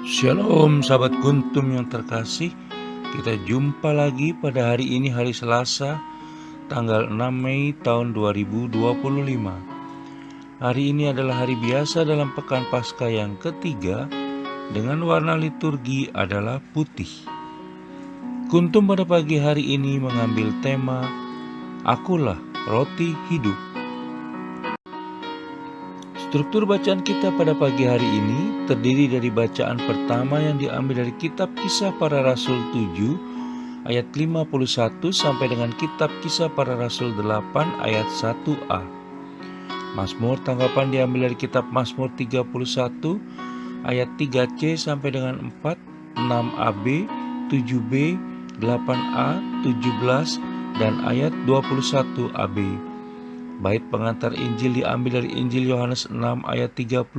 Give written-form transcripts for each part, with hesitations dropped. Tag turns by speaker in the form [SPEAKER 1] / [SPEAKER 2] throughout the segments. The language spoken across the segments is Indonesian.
[SPEAKER 1] Shalom sahabat Kuntum yang terkasih. Kita jumpa lagi pada hari ini, hari Selasa, tanggal 6 Mei tahun 2025. Hari ini adalah hari biasa dalam pekan Paskah yang ketiga, dengan warna liturgi adalah putih. Kuntum pada pagi hari ini mengambil tema Akulah Roti Hidup. Struktur bacaan kita pada pagi hari ini terdiri dari bacaan pertama yang diambil dari kitab Kisah Para Rasul 7 ayat 51 sampai dengan kitab Kisah Para Rasul 8 ayat 1a. Mazmur tanggapan diambil dari kitab Mazmur 31 ayat 3c sampai dengan 4, 6ab, 7b, 8a, 17 dan ayat 21ab. Bait pengantar Injil diambil dari Injil Yohanes 6 ayat 35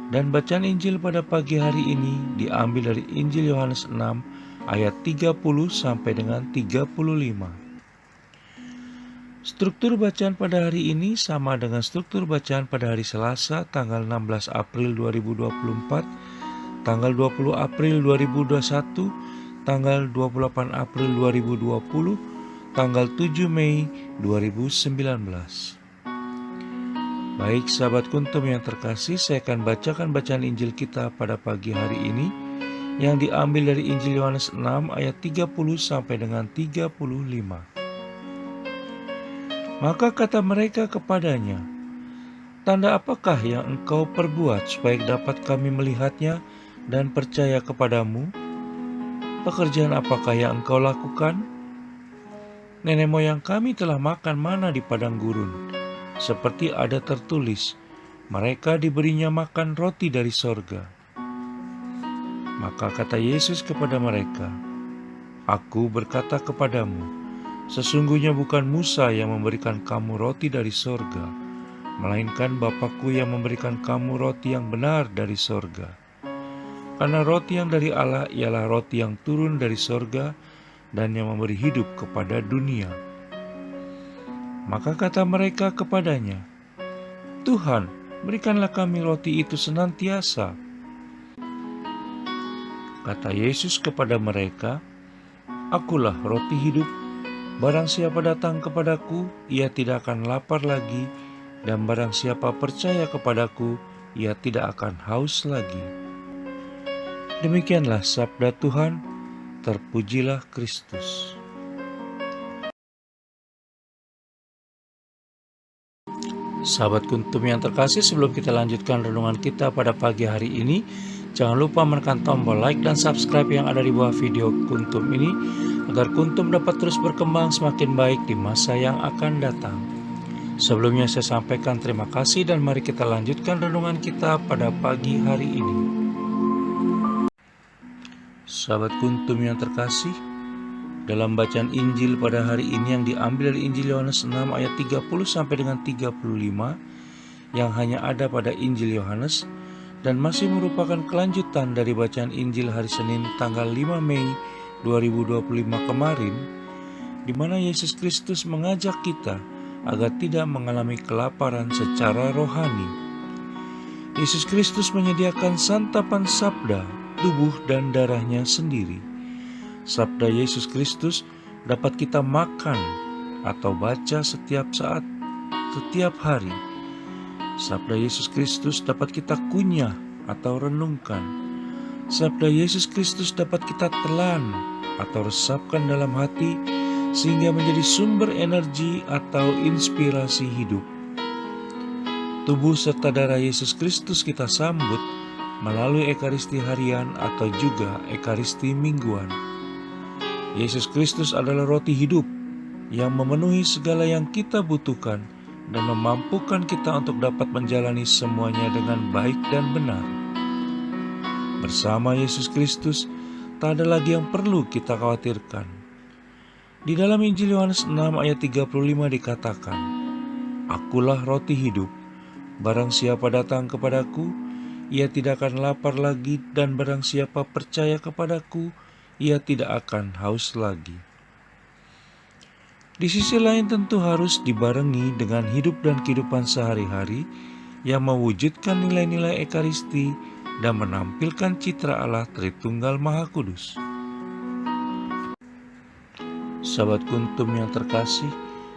[SPEAKER 1] dan bacaan Injil pada pagi hari ini diambil dari Injil Yohanes 6 ayat 30 sampai dengan 35. Struktur bacaan pada hari ini sama dengan struktur bacaan pada hari Selasa tanggal 16 April 2024, tanggal 20 April 2021, tanggal 28 April 2020, tanggal 7 Mei 2019. Baik sahabat Kuntum yang terkasih, saya akan bacakan bacaan Injil kita pada pagi hari ini yang diambil dari Injil Yohanes 6 ayat 30 sampai dengan 35. Maka kata mereka kepadanya, "Tanda apakah yang engkau perbuat supaya dapat kami melihatnya dan percaya kepadamu? Pekerjaan apakah yang engkau lakukan? Nenek moyang kami telah makan mana di padang gurun, seperti ada tertulis, mereka diberinya makan roti dari sorga." Maka kata Yesus kepada mereka, "Aku berkata kepadamu, sesungguhnya bukan Musa yang memberikan kamu roti dari sorga, melainkan Bapa-Ku yang memberikan kamu roti yang benar dari sorga. Karena roti yang dari Allah ialah roti yang turun dari sorga dan yang memberi hidup kepada dunia." Maka kata mereka kepadanya, "Tuhan, berikanlah kami roti itu senantiasa." Kata Yesus kepada mereka, "Akulah roti hidup. Barang siapa datang kepadaku, ia tidak akan lapar lagi, dan barang siapa percaya kepadaku, ia tidak akan haus lagi." Demikianlah sabda Tuhan. Terpujilah Kristus. Sahabat Kuntum yang terkasih, sebelum kita lanjutkan renungan kita pada pagi hari ini, jangan lupa menekan tombol like dan subscribe yang ada di bawah video Kuntum ini, agar Kuntum dapat terus berkembang semakin baik di masa yang akan datang. Sebelumnya saya sampaikan terima kasih dan mari kita lanjutkan renungan kita pada pagi hari ini. Sahabat Kuntum yang terkasih, dalam bacaan Injil pada hari ini yang diambil dari Injil Yohanes 6 ayat 30 sampai dengan 35 yang hanya ada pada Injil Yohanes dan masih merupakan kelanjutan dari bacaan Injil hari Senin tanggal 5 Mei 2025 kemarin, di mana Yesus Kristus mengajak kita agar tidak mengalami kelaparan secara rohani. Yesus Kristus menyediakan santapan sabda, tubuh dan darahnya sendiri. Sabda Yesus Kristus dapat kita makan atau baca setiap saat, setiap hari. Sabda Yesus Kristus dapat kita kunyah atau renungkan. Sabda Yesus Kristus dapat kita telan atau resapkan dalam hati sehingga menjadi sumber energi atau inspirasi hidup. Tubuh serta darah Yesus Kristus kita sambut melalui Ekaristi harian atau juga Ekaristi mingguan. Yesus Kristus adalah roti hidup yang memenuhi segala yang kita butuhkan dan memampukan kita untuk dapat menjalani semuanya dengan baik dan benar. Bersama Yesus Kristus, tak ada lagi yang perlu kita khawatirkan. Di dalam Injil Yohanes 6 ayat 35 dikatakan, "Akulah roti hidup. Barang siapa datang kepadaku, ia tidak akan lapar lagi, dan barang siapa percaya kepadaku, ia tidak akan haus lagi." Di sisi lain tentu harus dibarengi dengan hidup dan kehidupan sehari-hari yang mewujudkan nilai-nilai Ekaristi dan menampilkan citra Allah Tritunggal Maha Kudus. Sahabat Kuntum yang terkasih,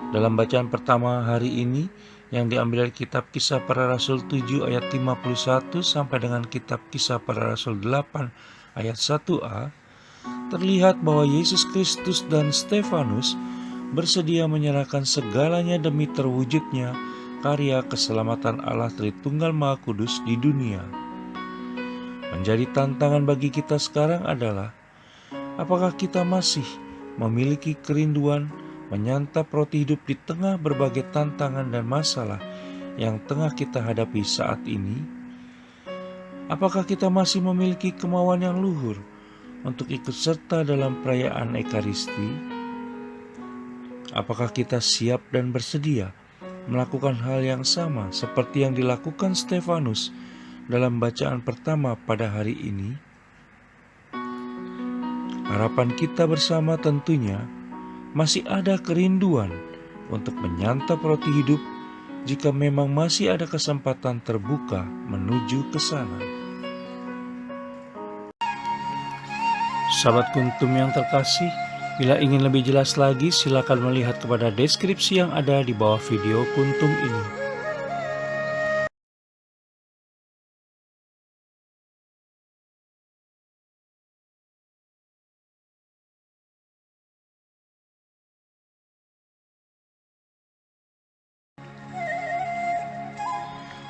[SPEAKER 1] dalam bacaan pertama hari ini yang diambil dari kitab Kisah Para Rasul 7 ayat 51 sampai dengan kitab Kisah Para Rasul 8 ayat 1a, terlihat bahwa Yesus Kristus dan Stefanus bersedia menyerahkan segalanya demi terwujudnya karya keselamatan Allah Tritunggal Maha Kudus di dunia. Menjadi tantangan bagi kita sekarang adalah, apakah kita masih memiliki kerinduan menyantap roti hidup di tengah berbagai tantangan dan masalah yang tengah kita hadapi saat ini? Apakah kita masih memiliki kemauan yang luhur untuk ikut serta dalam perayaan Ekaristi? Apakah kita siap dan bersedia melakukan hal yang sama seperti yang dilakukan Stefanus dalam bacaan pertama pada hari ini? Harapan kita bersama tentunya masih ada kerinduan untuk menyantap roti hidup jika memang masih ada kesempatan terbuka menuju ke sana. Sahabat Kuntum yang terkasih, bila ingin lebih jelas lagi silakan melihat kepada deskripsi yang ada di bawah video Kuntum ini.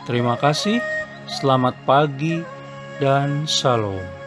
[SPEAKER 1] Terima kasih, selamat pagi, dan shalom.